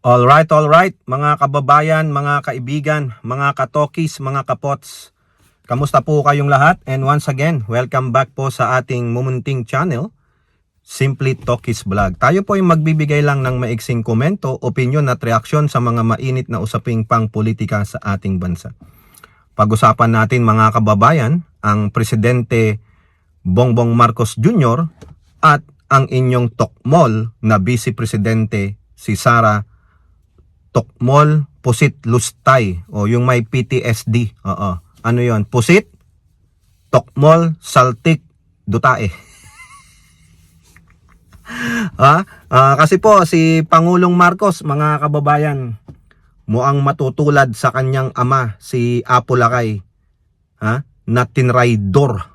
All right, mga kababayan, mga kaibigan, mga katokis, mga kapots. Kamusta po kayong lahat? And once again, welcome back po sa ating mumunting channel, Simply Tokis Vlog. Tayo po ay magbibigay lang ng maiksing komento, opinion at reaksyon sa mga mainit na usaping pang-politika sa ating bansa. Pag-usapan natin mga kababayan, ang Presidente Bongbong Marcos Jr. at ang inyong tokmol na Vice Presidente si Sara Tokmol Pusit Lustay o yung may PTSD. Ano yon? Pusit Tokmol Saltik Dutae. Kasi po si Pangulong Marcos, mga kababayan, muang matutulad sa kanyang ama si Apo Lakay, na tinraidor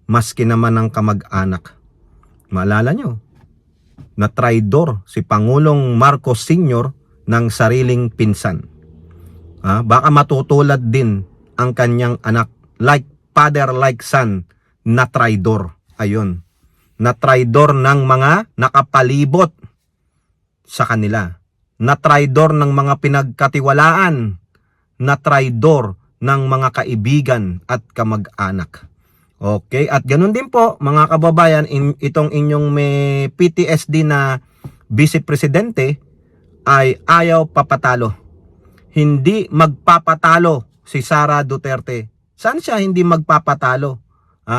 maski naman ng kamag-anak. Maalala nyo, na traidor si Pangulong Marcos Sr. ng sariling pinsan. Baka matutulad din ang kanyang anak, like father like son, na traidor. Ayun, na traidor ng mga nakapalibot sa kanila, na traidor ng mga pinagkatiwalaan, na traidor ng mga kaibigan at kamag-anak. Okay, at ganun din po mga kababayan, itong inyong may PTSD na Vice Presidente ay ayaw papatalo. Hindi magpapatalo si Sara Duterte. Saan siya hindi magpapatalo?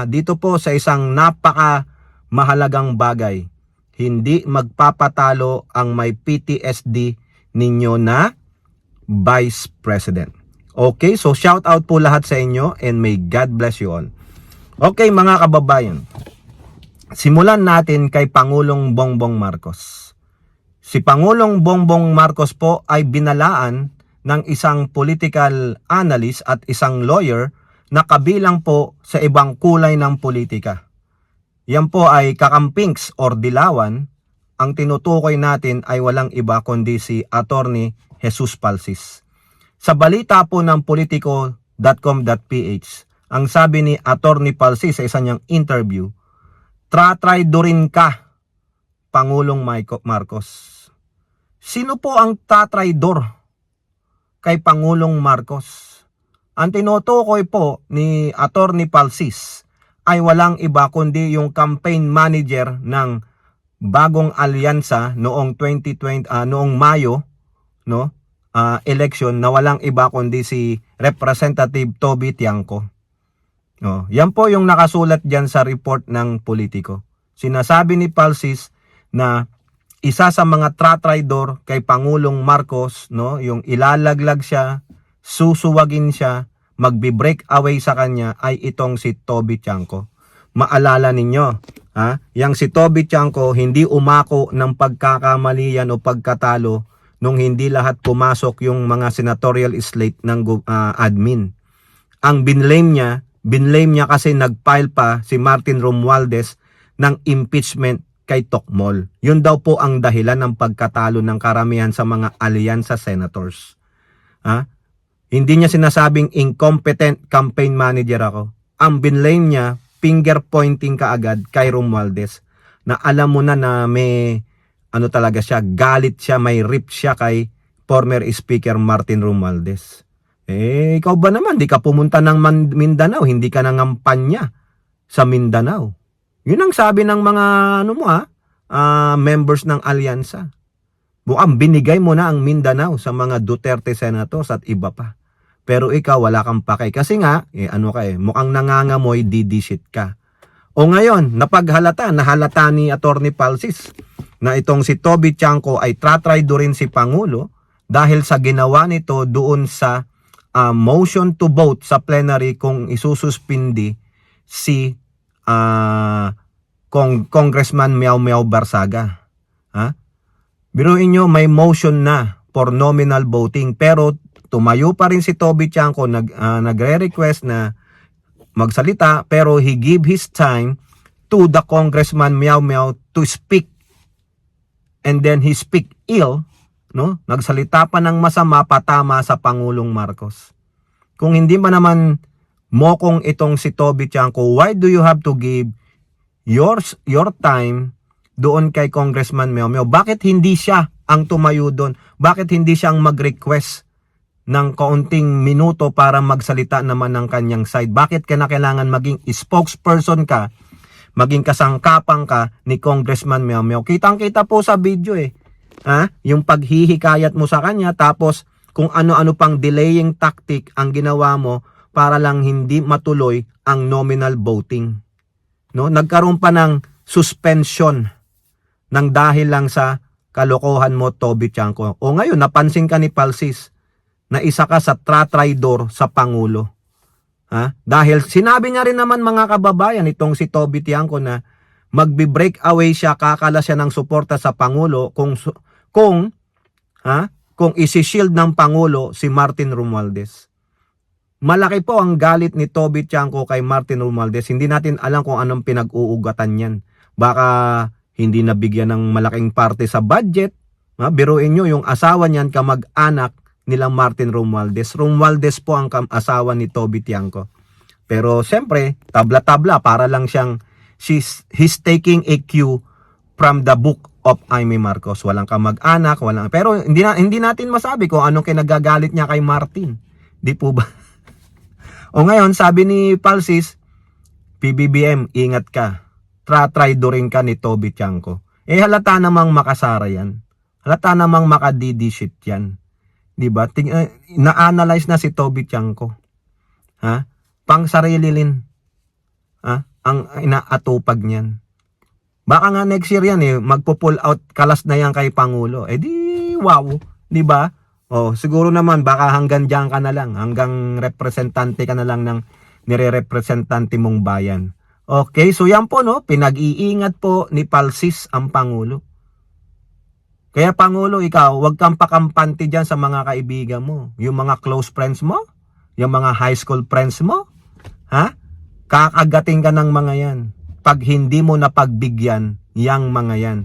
Dito po sa isang napaka mahalagang bagay. Hindi magpapatalo ang may PTSD ninyo na Vice President. Okay, so shout out po lahat sa inyo and may God bless you all. Okay mga kababayan, simulan natin kay Pangulong Bongbong Marcos. Si Pangulong Bongbong Marcos po ay binalaan ng isang political analyst at isang lawyer na kabilang po sa ibang kulay ng politika. Yan po ay kakampings or dilawan. Ang tinutukoy natin ay walang iba kundi si Attorney Jesus Palsis. Sa balita po ng politico.com.ph, ang sabi ni Attorney Palsis sa isang niyang interview, "Tatraidorin ka, Pangulong Marcos." Sino po ang tatraidor kay Pangulong Marcos? Ang tinutukoy po ni Attorney Palsis ay walang iba kundi yung campaign manager ng bagong alyansa noong 2020 noong Mayo, election, na walang iba kundi si Representative Toby Tiangco. Yan po yung nakasulat diyan sa report ng Politico. Sinasabi ni Palsis na isa sa mga traidor kay Pangulong Marcos, yung ilalaglag siya, susuwagin siya, magbi-break away sa kanya ay itong si Toby Tiangco. Maalala ninyo, yang si Toby Tiangco hindi umako ng pagkakamali yan o pagkatalo nung hindi lahat pumasok yung mga senatorial slate ng admin. Ang binlame niya kasi nag-file pa si Martin Romualdez ng impeachment kay Tokmol. Yun daw po ang dahilan ng pagkatalo ng karamihan sa mga alyansa senators. Hindi niya sinasabing incompetent campaign manager ako. Ang binlame niya, finger pointing kaagad kay Romualdez, na alam mo na may talaga siya, galit siya, may rip siya kay former Speaker Martin Romualdez. Ikaw ba naman, di ka pumunta ng Mindanao, hindi ka nangampanya sa Mindanao. Yun ang sabi ng mga members ng alyansa. Mukhang binigay mo na ang Mindanao sa mga Duterte senators at iba pa. Pero ikaw wala kang pakay kasi nga, mukhang nangangamoy, didisit ka. O ngayon, nahalata ni Attorney Palsis na itong si Toby Tiangco ay tatraidorin si Pangulo dahil sa ginawa nito doon sa motion to vote sa plenary kung isususpindi si Congressman Miao Miao Barsaga. Biruin nyo, may motion na for nominal voting pero tumayo pa rin si Toby Tiangco, nagre-request na magsalita pero he give his time to the Congressman Miao Miao to speak. And then he speak ill, nagsalita pa ng masama patama sa Pangulong Marcos. Kung hindi ba naman mokong itong si Toby Tiangco, why do you have to give your time doon kay Congressman Miao Miao? Bakit hindi siya ang tumayo doon? Bakit hindi siyang mag-request ng kaunting minuto para magsalita naman ng kanyang side? Bakit kailangan maging spokesperson ka, maging kasangkapang ka ni Congressman Meow Meow? Kitang-kita po sa video yung paghihikayat mo sa kanya, tapos kung ano-ano pang delaying tactic ang ginawa mo para lang hindi matuloy ang nominal voting. No? Nagkaroon pa ng suspension ng dahil lang sa kalokohan mo, Toby Tiangco. O ngayon, napansin ka ni Palsis na isa ka sa traidor sa Pangulo. Dahil sinabi niya rin naman, mga kababayan, itong si Toby Tiangco, na magbi-break away siya, kakala siya ng suporta sa Pangulo kung isi-shield ng Pangulo si Martin Romualdez. Malaki po ang galit ni Toby Tiangco kay Martin Romualdez. Hindi natin alam kung anong pinag-uugatan yan. Baka hindi nabigyan ng malaking parte sa budget. Biruin nyo, yung asawa niyan kamag-anak nilang Martin Romualdez. Romualdez po ang asawa ni Toby Tiangco. Pero siyempre, tabla-tabla, para lang siyang he's taking a cue from the book of Jaime Marcos. Walang kamag-anak, pero hindi natin masabi kung anong kinagagalit niya kay Martin. Di po ba? O ngayon, sabi ni Palsis, PBBM, ingat ka. Traidorin ka ni Toby Tiangco. Halata namang makasara yan. Halata namang makadidishit yan. Diba? Na-analyze na si Toby Tiangco. Pang sarili din. Ang inaatupag niyan. Baka nga next year yan magpo-pull out, kalas na yan kay Pangulo. Di wow. Diba? Siguro naman baka hanggang diyan ka na lang. Hanggang representante ka na lang ng nire-representante mong bayan. Okay, so yan po, no, pinag-iingat po ni Palsis ang Pangulo. Kaya Pangulo, ikaw, huwag kang pakampante dyan sa mga kaibigan mo. Yung mga close friends mo, yung mga high school friends mo, kakagating ka ng mga yan. Pag hindi mo napagbigyan yang mga yan,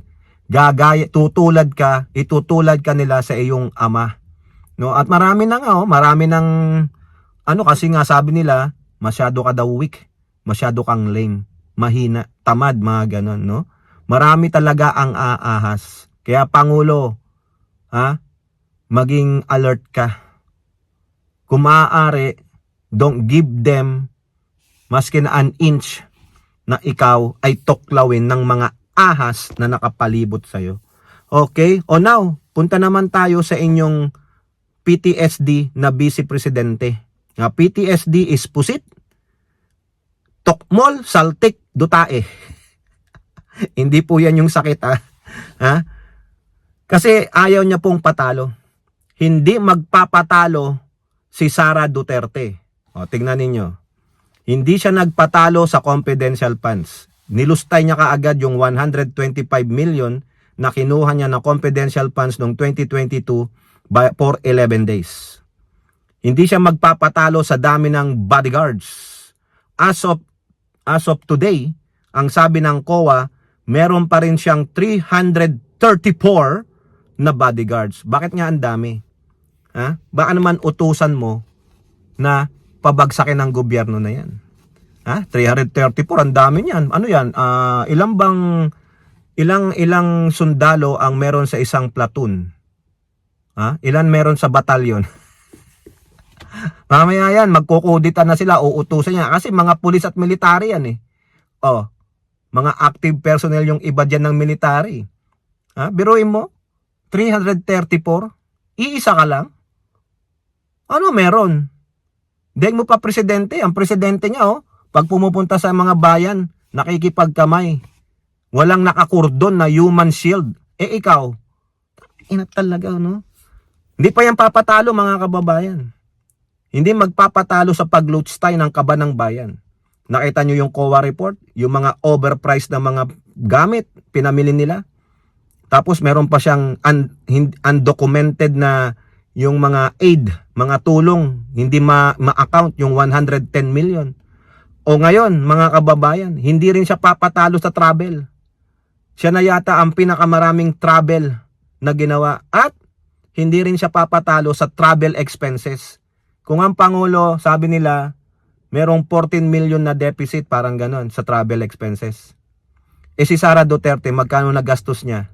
itutulad ka nila sa iyong ama. No? At marami na nga, marami ng, kasi nga sabi nila, masyado ka daw weak. Masyado kang lame, mahina, tamad, mga ganon, no? Marami talaga ang aahas. Kaya Pangulo, maging alert ka. Kung maaari, don't give them maski na an inch na ikaw ay tuklawin ng mga ahas na nakapalibot sa'yo. Okay? O now, punta naman tayo sa inyong PTSD na Vice Presidente. PTSD is pusit, Tokmol, Saltik, Dutae. Hindi po yan yung sakit, Kasi ayaw niya pong patalo. Hindi magpapatalo si Sara Duterte. Tingnan ninyo. Hindi siya nagpatalo sa confidential funds. Nilustay niya kaagad yung 125 million na kinuha niya na confidential funds noong 2022 for 11 days. Hindi siya magpapatalo sa dami ng bodyguards. As of today, ang sabi ng COA, meron pa rin siyang 334 na bodyguards. Bakit nga ang dami? Baka naman utusan mo na pabagsakin ng gobyerno na yan. 334, ang dami niyan. Ano yan? Ilang sundalo ang meron sa isang platoon? Ilan meron sa batalyon? Mamaya yan, magkukuditan na sila, uutusan niya. Kasi mga pulis at military yan mga active personnel yung iba dyan ng military. Biruin mo, 334, iisa ka lang. Ano meron? Dahil mo pa presidente, ang presidente niya pag pumupunta sa mga bayan, nakikipagkamay. Walang nakakurdon na human shield. Ikaw, inat talaga, no? Hindi pa yan papatalo, mga kababayan. Hindi magpapatalo sa paglutsay ng kaba ng bayan. Nakita nyo yung COA report, yung mga overpriced na mga gamit, pinamili nila. Tapos meron pa siyang undocumented na yung mga aid, mga tulong, hindi ma-account yung 110 million. O ngayon, mga kababayan, hindi rin siya papatalo sa travel. Siya na yata ang pinakamaraming travel na ginawa. At hindi rin siya papatalo sa travel expenses. Kung ang Pangulo, sabi nila, merong 14 million na deficit, parang ganon, sa travel expenses. Si Sara Duterte, magkano nagastos niya?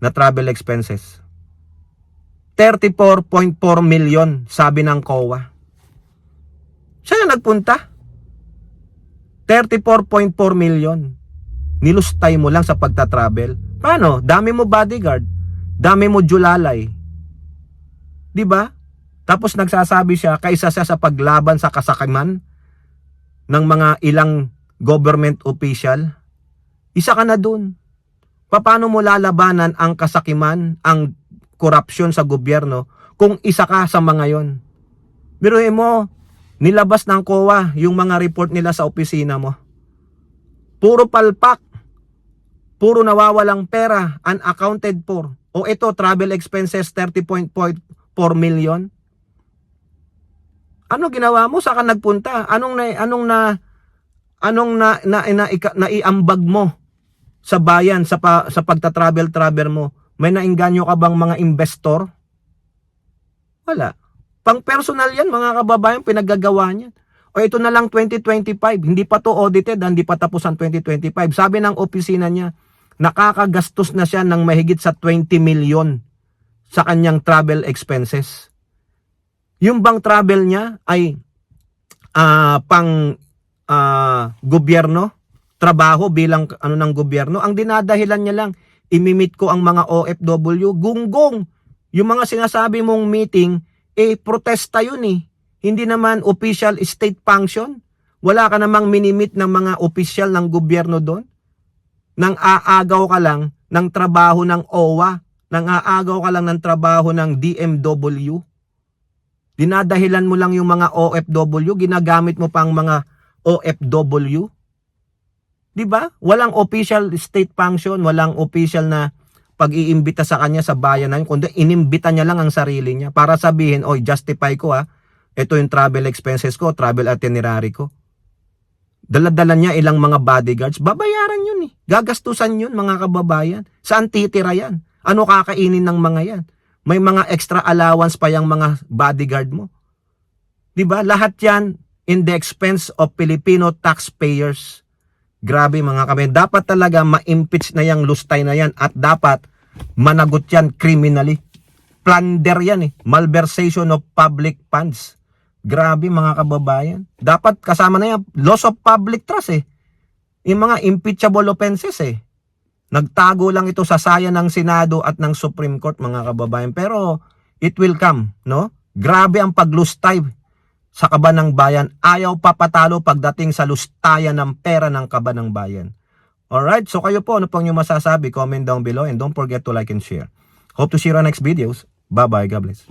na travel expenses. 34.4 million, sabi ng COA. Siya na nagpunta. 34.4 million. Nilustay mo lang sa pagta-travel. Paano? Dami mo bodyguard. Dami mo julalay. 'Di ba? Tapos nagsasabi siya, kaisa siya sa paglaban sa kasakiman ng mga ilang government official. Isa ka na dun. Paano mo lalabanan ang kasakiman, ang korupsyon sa gobyerno kung isa ka sa mga yon? Biruin mo, nilabas ng COA yung mga report nila sa opisina mo. Puro palpak. Puro nawawalang pera, unaccounted for. O ito, travel expenses 30.4 million. Ano ginawa mo? Saan ka nagpunta? Anong naiambag mo sa bayan sa pagta-travel mo? May nainganyo ka bang mga investor? Wala. Pang personal yan, mga kababayan, pinaggagawa niyan. O ito na lang 2025, hindi pa to audited, hindi pa tapos ang 2025. Sabi ng opisina niya, nakakagastos na siya ng mahigit sa 20 million sa kanyang travel expenses. Yung bang travel niya ay pang gobyerno, trabaho bilang ng gobyerno. Ang dinadahilan niya lang, imimit ko ang mga OFW, gunggong. Yung mga sinasabi mong meeting, protesta yun eh. Hindi naman official state function. Wala ka namang minimit ng mga official ng gobyerno doon. Nang aagaw ka lang ng trabaho ng OWA, nang aagaw ka lang ng trabaho ng DMW. Dinadahilan mo lang yung mga OFW, ginagamit mo pang mga OFW. 'Di ba? Walang official state function, walang official na pag-iimbita sa kanya sa bayan na yun, kundi inimbita niya lang ang sarili niya para sabihin, oy, justify ko ito yung travel expenses ko, travel itinerary ko. Dala-dala niya ilang mga bodyguards, babayaran yun eh. Gagastusan yun, mga kababayan. Saan titira yan? Ano kakainin ng mga yan? May mga extra allowance pa yung mga bodyguard mo. 'Di ba? Lahat yan in the expense of Filipino taxpayers. Grabe mga kababayan. Dapat talaga ma-impeach na yung lustay na yan at dapat managot yan criminally. Plunder yan eh. Malversation of public funds. Grabe mga kababayan. Dapat kasama na yan, loss of public trust eh. Yung mga impeachable offenses eh. Nagtago lang ito sa saya ng Senado at ng Supreme Court mga kababayan. Pero it will come, no? Grabe ang paglustay sa kaban ng bayan. Ayaw papatalo pagdating sa lustayan ng pera ng kaban ng bayan. Alright, so kayo po, ano pong yung masasabi? Comment down below and don't forget to like and share. Hope to see you on next videos. Bye-bye, God bless.